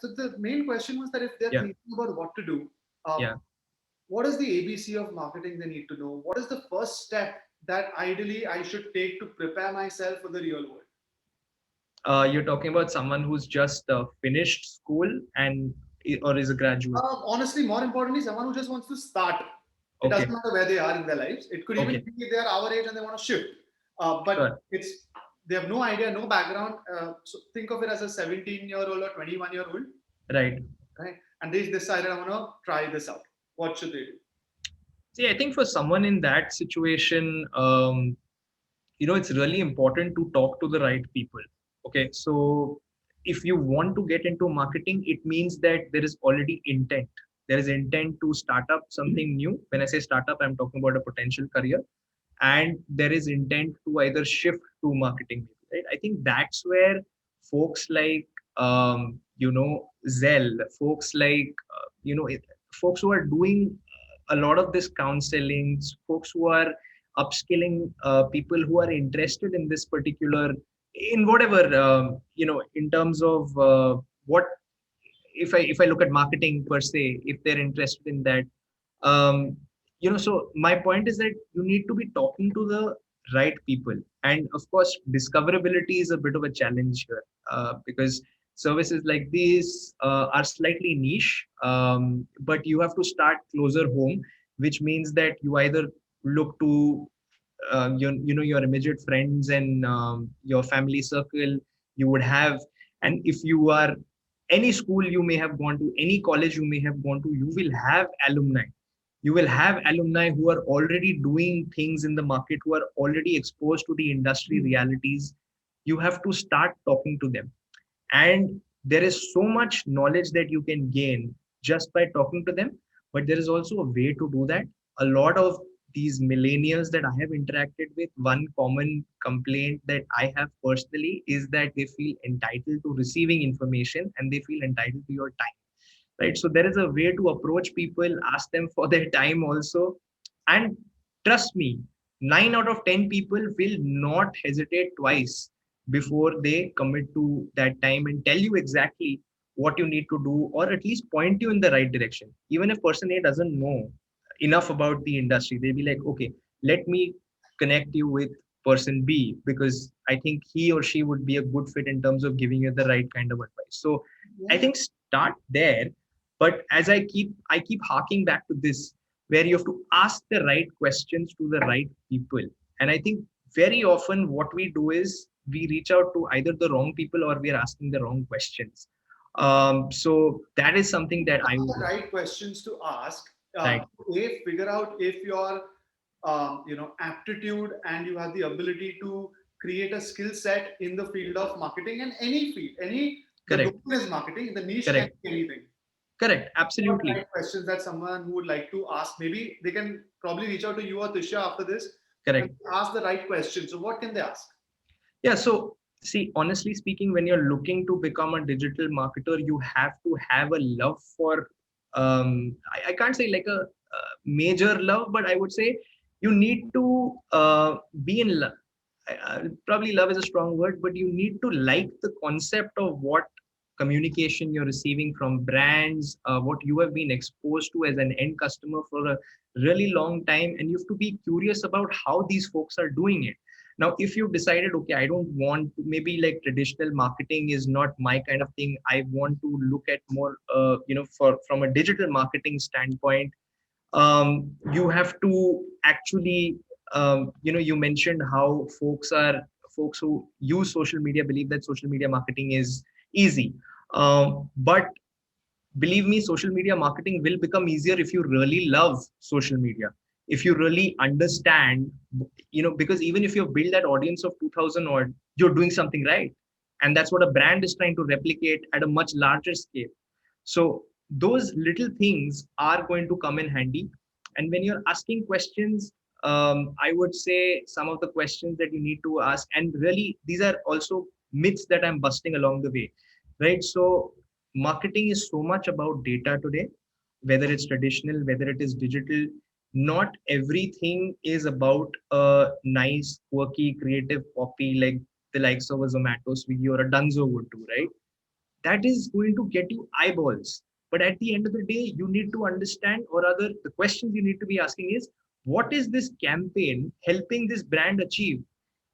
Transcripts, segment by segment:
So the main question was that if they're Yeah. thinking about what to do, uh, Yeah. what is the ABC of marketing they need to know? What is the first step that ideally I should take to prepare myself for the real world? You're talking about someone who's just finished school and or is a graduate. Honestly, more importantly, someone who just wants to start. It doesn't Okay. matter where they are in their lives. It could even Okay. be they are our age and they want to shift. But Sure. it's they have no idea, no background. So think of it as a 17-year-old or 21-year-old, Right. right? And they decided I want to try this out. What should they do? See, I think for someone in that situation, it's really important to talk to the right people. Okay. So if you want to get into marketing, it means that there is already intent. There is intent to start up something new. When I say startup, I'm talking about a potential career. And there is intent to either shift to marketing, right? I think that's where folks like, Zell, folks like, folks who are doing a lot of this counseling, folks who are upskilling people who are interested in this particular, in whatever, in terms of what, if I look at marketing per se, if they're interested in that, um, so my point is that you need to be talking to the right people. And of course, discoverability is a bit of a challenge here, because services like these are slightly niche, but you have to start closer home, which means that you either look to your immediate friends and your family circle you would have. And if you are, any school you may have gone to, any college you may have gone to, you will have alumni. You will have alumni who are already doing things in the market, who are already exposed to the industry realities. You have to start talking to them. And there is so much knowledge that you can gain just by talking to them. But there is also a way to do that. A lot of these millennials that I have interacted with, one common complaint that I have personally is that they feel entitled to receiving information and they feel entitled to your time. Right. So there is a way to approach people, ask them for their time also. And trust me, 9 out of 10 people will not hesitate twice before they commit to that time and tell you exactly what you need to do, or at least point you in the right direction. Even if person A doesn't know enough about the industry, they'll be like, okay, let me connect you with person B because I think he or she would be a good fit in terms of giving you the right kind of advice. So I Yeah. think start there. But as I keep harking back to this, where you have to ask the right questions to the right people. And I think very often what we do is we reach out to either the wrong people or we are asking the wrong questions. So that is something that I would The right questions to ask. like. Figure out if your aptitude and you have the ability to create a skill set in the field of marketing and any field, any the Correct, domain is marketing. The niche can correct, be anything. correct. What Absolutely right questions that someone who would like to ask? Maybe they can probably reach out to you or Tisha after this and correct. ask the right questions. So what can they ask? Yeah. So see, honestly speaking, when you're looking to become a digital marketer, you have to have a love for. I can't say like a major love, but I would say you need to be in love. Probably love is a strong word, but you need to like the concept of what communication you're receiving from brands, what you have been exposed to as an end customer for a really long time, and you have to be curious about how these folks are doing it. Now, if you've decided, okay, I don't want to, maybe like traditional marketing is not my kind of thing. I want to look at more, from a digital marketing standpoint, you have to actually, you mentioned how folks who use social media believe that social media marketing is easy. But believe me, social media marketing will become easier if you really love social media, if you really understand, because even if you build that audience of 2000 odd, you're doing something right. And that's what a brand is trying to replicate at a much larger scale. So those little things are going to come in handy. And when you're asking questions, I would say some of the questions that you need to ask, and really these are also myths that I'm busting along the way, right? So marketing is so much about data today, whether it's traditional, whether it is digital. Not everything is about a nice, quirky, creative copy like the likes of a Zomato, Swiggy, or a Dunzo would do, right? that is going to get you eyeballs. But at the end of the day, you need to understand, or rather, the questions you need to be asking is, what is this campaign helping this brand achieve?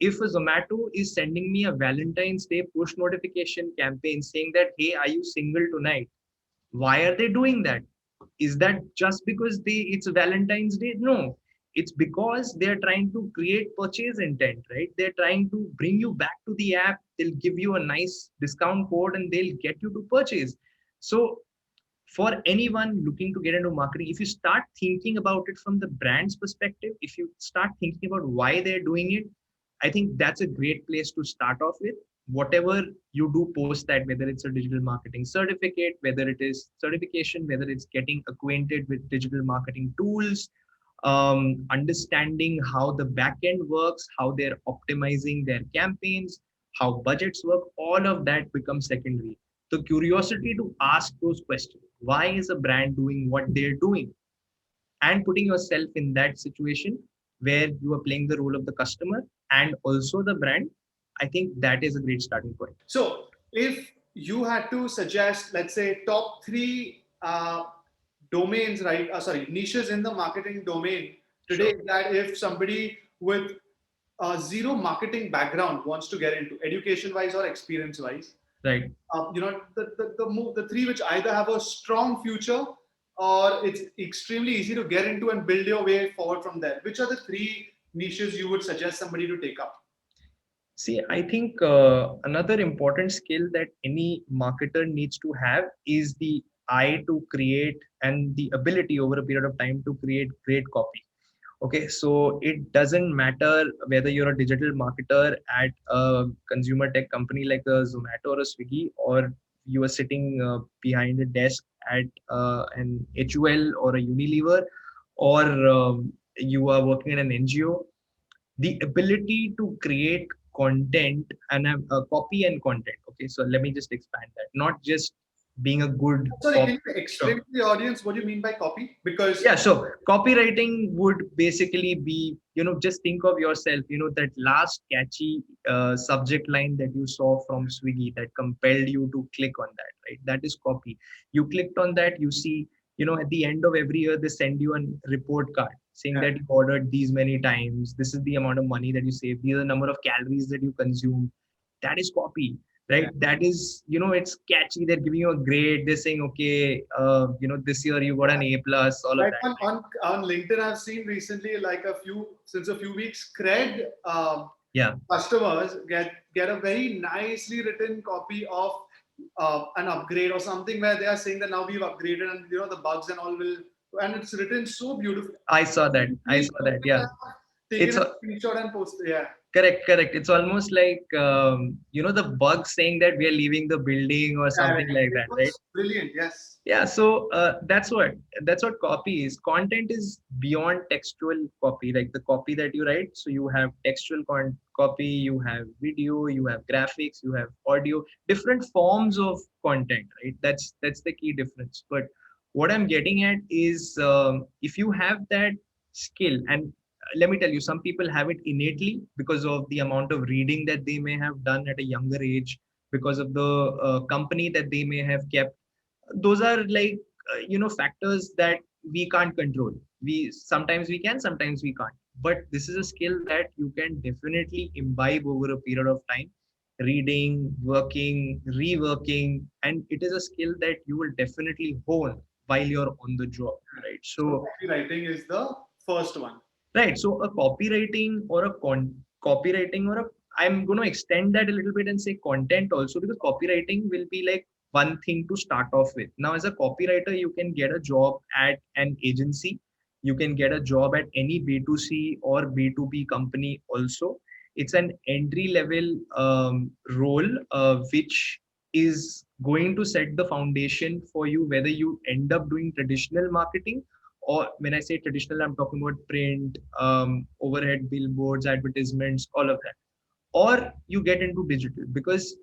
If a Zomato is sending me a Valentine's Day push notification campaign saying that, hey, are you single tonight? Why are they doing that? Is that just because it's Valentine's Day? No, it's because they're trying to create purchase intent, right? They're trying to bring you back to the app. They'll give you a nice discount code and they'll get you to purchase. So for anyone looking to get into marketing, if you start thinking about it from the brand's perspective, if you start thinking about why they're doing it, I think that's a great place to start off with. Whatever you do post that, whether it's a digital marketing certificate, whether it is certification, whether it's getting acquainted with digital marketing tools, understanding how the backend works, how they're optimizing their campaigns, how budgets work, all of that becomes secondary. The curiosity to ask those questions. Why is a brand doing what they're doing? And putting yourself in that situation where you are playing the role of the customer and also the brand, I think that is a great starting point. So, if you had to suggest, let's say, top three domains, right? Sorry, niches in the marketing domain today, Sure. that if somebody with zero marketing background wants to get into, education wise or experience wise, Right. the three which either have a strong future or it's extremely easy to get into and build your way forward from there. Which are the three niches you would suggest somebody to take up? See, I think another important skill that any marketer needs to have is the eye to create and the ability over a period of time to create great copy. Okay, so it doesn't matter whether you're a digital marketer at a consumer tech company like a Zomato or a Swiggy, or you are sitting behind a desk at an HUL or a Unilever, or you are working in an NGO. The ability to create content and copy and content. Okay, so let me just expand that. Not just being a good Sorry, can copy. you explain Sure. to the audience what you mean by copy? Because Yeah, so copywriting would basically be, just think of yourself, that last catchy subject line that you saw from Swiggy that compelled you to click on that, right? That is copy. You clicked on that, you see, at the end of every year, they send you a report card saying yeah, that you ordered these many times. This is the amount of money that you saved. These are the number of calories that you consumed. That is copy, right? yeah. That is, it's catchy. They're giving you a grade. They're saying, okay, this year you got an A+, all of Like that, on, right? on LinkedIn, I've seen recently, like since a few weeks, Cred Yeah. customers get a very nicely written copy of an upgrade or something where they are saying that now we've upgraded and the bugs and all will, and it's written so beautifully. I saw that. I saw that. Yeah. Taken It's a a, screenshot and posted. Yeah, correct. It's almost like, the bug saying that we are leaving the building or something correct. like It that, right? was brilliant. Yes. Yeah, so that's what copy is. Content is beyond textual copy, like the copy that you write. So you have textual copy, you have video, you have graphics, you have audio, different forms of content, right? That's the key difference. But what I'm getting at is, if you have that skill, and let me tell you, some people have it innately because of the amount of reading that they may have done at a younger age, because of the company that they may have kept. Those are like, factors that we can't control. We sometimes we can, sometimes we can't. But this is a skill that you can definitely imbibe over a period of time, reading, working, reworking, and it is a skill that you will definitely hone while you're on the job, right? So So copywriting is the first one. right. So a copywriting or a copywriting or a, I'm going to extend that a little bit and say content also, because copywriting will be like one thing to start off with. Now, as a copywriter, you can get a job at an agency. You can get a job at any B2C or B2B company also. It's an entry level role, which is going to set the foundation for you, whether you end up doing traditional marketing, or when I say traditional, I'm talking about print, overhead billboards, advertisements, all of that. Or you get into digital, because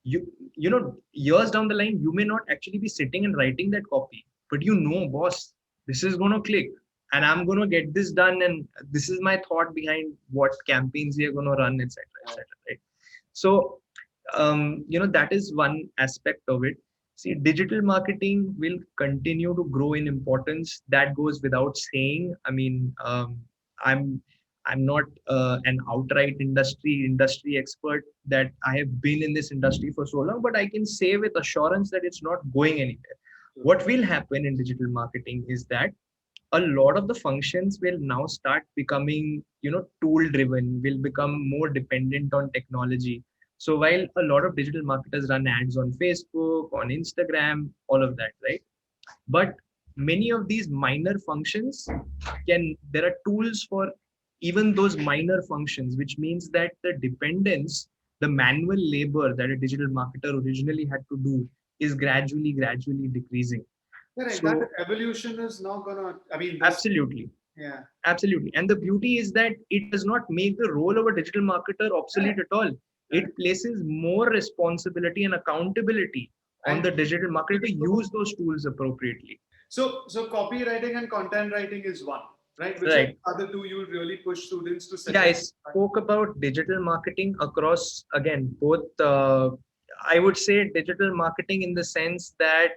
years down the line, you may not actually be sitting and writing that copy, but boss, this is going to click and I'm going to get this done. And this is my thought behind what campaigns we are going to run, etc., etc. Right? So that is one aspect of it. See, digital marketing will continue to grow in importance. That goes without saying. I mean, I'm I'm not an outright industry expert that I have been in this industry for so long, but I can say with assurance that it's not going anywhere. What will happen in digital marketing is that a lot of the functions will now start becoming, tool driven, will become more dependent on technology. So while a lot of digital marketers run ads on Facebook, on Instagram, all of that, right? But many of these minor functions there are tools for even those minor functions, which means that the manual labor that a digital marketer originally had to do is gradually decreasing. Correct. That So evolution is now gonna. I mean, absolutely. yeah. Absolutely. And the beauty is that it does not make the role of a digital marketer obsolete at all. It places more responsibility and accountability on the digital marketer to use those tools appropriately. So copywriting and content writing is one, right? Which Right. are the two you would really push students to Yeah, I suggest? spoke about digital marketing across, again, both, I would say digital marketing in the sense that,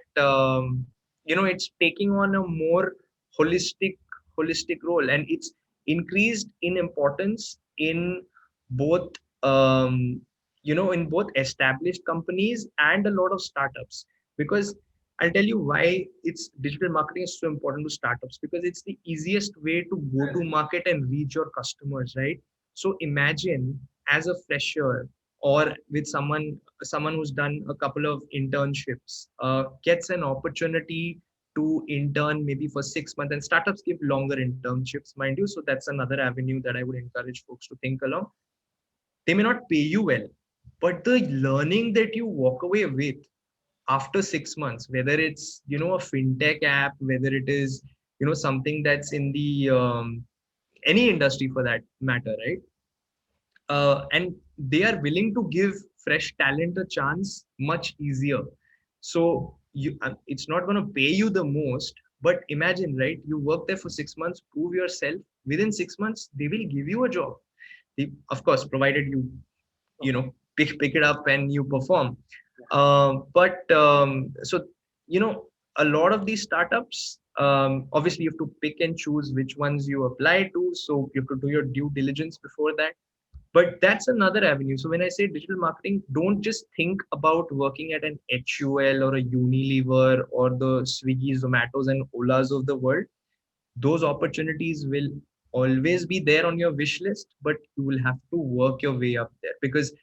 it's taking on a more holistic, holistic role, and it's increased in importance in both, in both established companies and a lot of startups. Because I'll tell you why it's digital marketing is so important to startups, because it's the easiest way to go to market and reach your customers, right? So imagine as a fresher or with someone who's done a couple of internships, gets an opportunity to intern maybe for 6 months, and startups give longer internships, mind you. So that's another avenue that I would encourage folks to think along. They may not pay you well, but the learning that you walk away with after 6 months, whether it's a fintech app, whether it is something that's in the any industry for that matter, right? And they are willing to give fresh talent a chance much easier. So it's not going to pay you the most, but imagine, right? You work there for 6 months, prove yourself. Within 6 months, they will give you a job. Of course, provided pick it up and you perform. But so a lot of these startups, obviously you have to pick and choose which ones you apply to. So you have to do your due diligence before that. But that's another avenue. So when I say digital marketing, don't just think about working at an HUL or a Unilever or the Swiggy, Zomatos, and Olas of the world. Those opportunities will always be there on your wish list, but you will have to work your way up there, because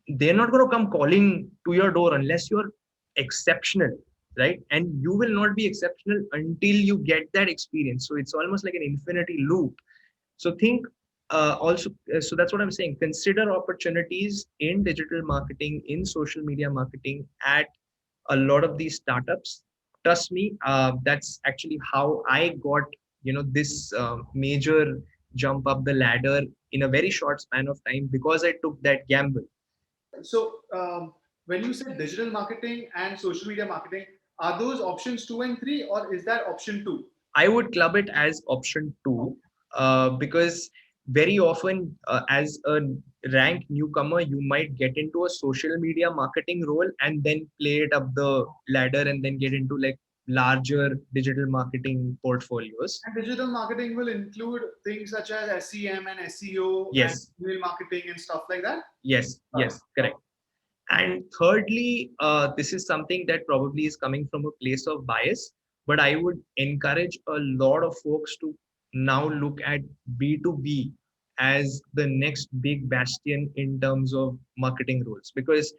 they're not going to come calling to your door unless you're exceptional, right? And you will not be exceptional until you get that experience. So it's almost like an infinity loop. So think so that's what I'm saying. Consider opportunities in digital marketing, in social media marketing at a lot of these startups. Trust me, that's actually how I got this major jump up the ladder in a very short span of time, because I took that gamble. So when you say digital marketing and social media marketing, are those options 2 and 3, or is that option 2? I would club it as option 2, because very often, as a rank newcomer, you might get into a social media marketing role and then play it up the ladder and then get into like larger digital marketing portfolios. And digital marketing will include things such as SEM and SEO, Yes. and email marketing and stuff like that. Yes, correct. And thirdly, this is something that probably is coming from a place of bias, but I would encourage a lot of folks to now look at B2B as the next big bastion in terms of marketing roles, because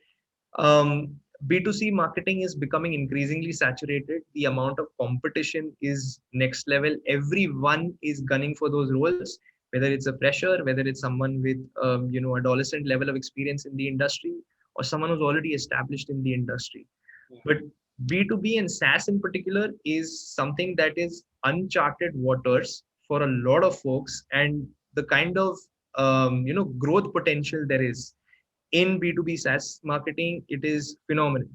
B2C marketing is becoming increasingly saturated. The amount of competition is next level. Everyone is gunning for those roles, whether it's a fresher, whether it's someone with adolescent level of experience in the industry, or someone who's already established in the industry. But B2B and SaaS in particular is something that is uncharted waters for a lot of folks, and the kind of growth potential there is in B2B SaaS marketing, it is phenomenal.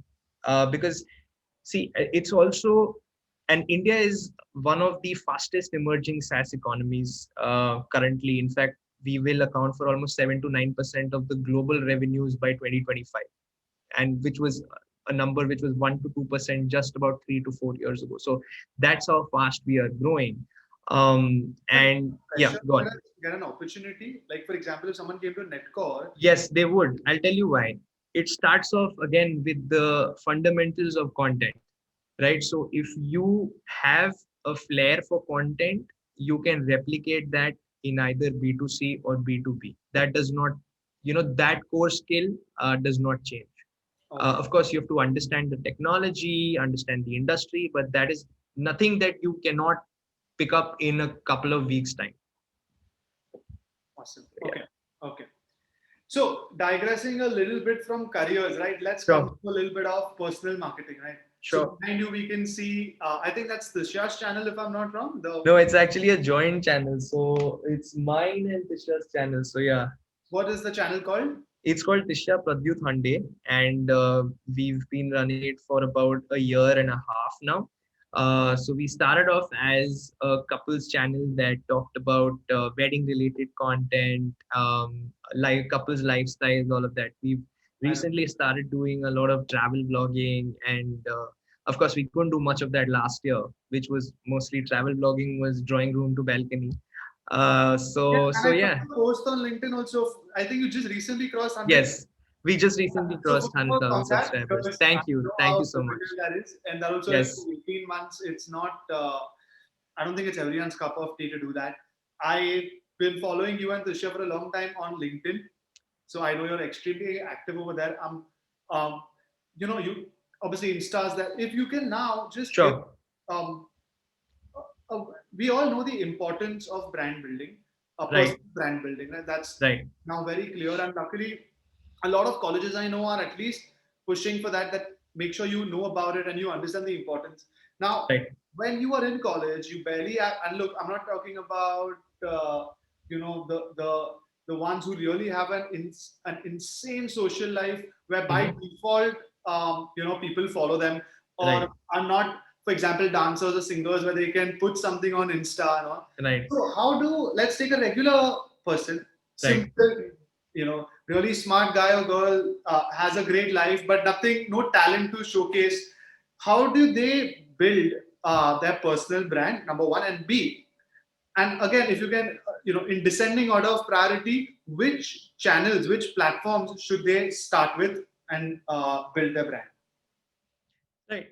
Because see, it's also, and India is one of the fastest emerging SaaS economies currently. In fact, we will account for almost 7 to 9% of the global revenues by 2025. and which was a number which was 1 to 2% just about 3 to 4 years ago. So that's how fast we are growing. And yeah, go on. Get an opportunity. Like for example, if someone came to Netcore. Yes, they would. I'll tell you why. It starts off again with the fundamentals of content, right? So if you have a flair for content, you can replicate that in either B2C or B2B. That does not, that core skill does not change. Of course, you have to understand the technology, understand the industry, but that is nothing that you cannot pick up in a couple of weeks' time. Awesome. Okay. Okay. So digressing a little bit from careers, right? Let's come to a little bit of personal marketing, right? Sure. So behind you, we can see, I think that's Tisha's channel, if I'm not wrong. No, it's actually a joint channel. So it's mine and Tisha's channel. So yeah. What is the channel called? It's called Tisha Pradyut Hande, and we've been running it for about a year and a half now. So we started off as a couples channel that talked about wedding related content, like couples lifestyles, all of that. We've recently started doing a lot of travel vlogging, and of course we couldn't do much of that last year, which was mostly travel vlogging, was drawing room to balcony. So yeah. Post on LinkedIn also. I think you just recently crossed 100. Yes, we just recently crossed 100,000 subscribers. Thank you so much. That is, and that also yes. is 18 months. It's not. I don't think it's everyone's cup of tea to do that. I've been following you and Tisha for a long time on LinkedIn, so I know you're extremely active over there. You obviously Insta's that. If you can now just sure. We all know the importance of brand building, personal brand building. Right? That's now very clear. And luckily, a lot of colleges I know are at least pushing for that. That make sure you know about it and you understand the importance. Now, when you are in college, you barely have, and look, I'm not talking about the ones who really have an insane social life where by default people follow them or are not. For example, dancers or singers where they can put something on Insta. So let's take a regular person, simple, really smart guy or girl, has a great life, but no talent to showcase. How do they build their personal brand, number one, and B? And again, if you can, in descending order of priority, which channels, which platforms should they start with and build their brand? Right.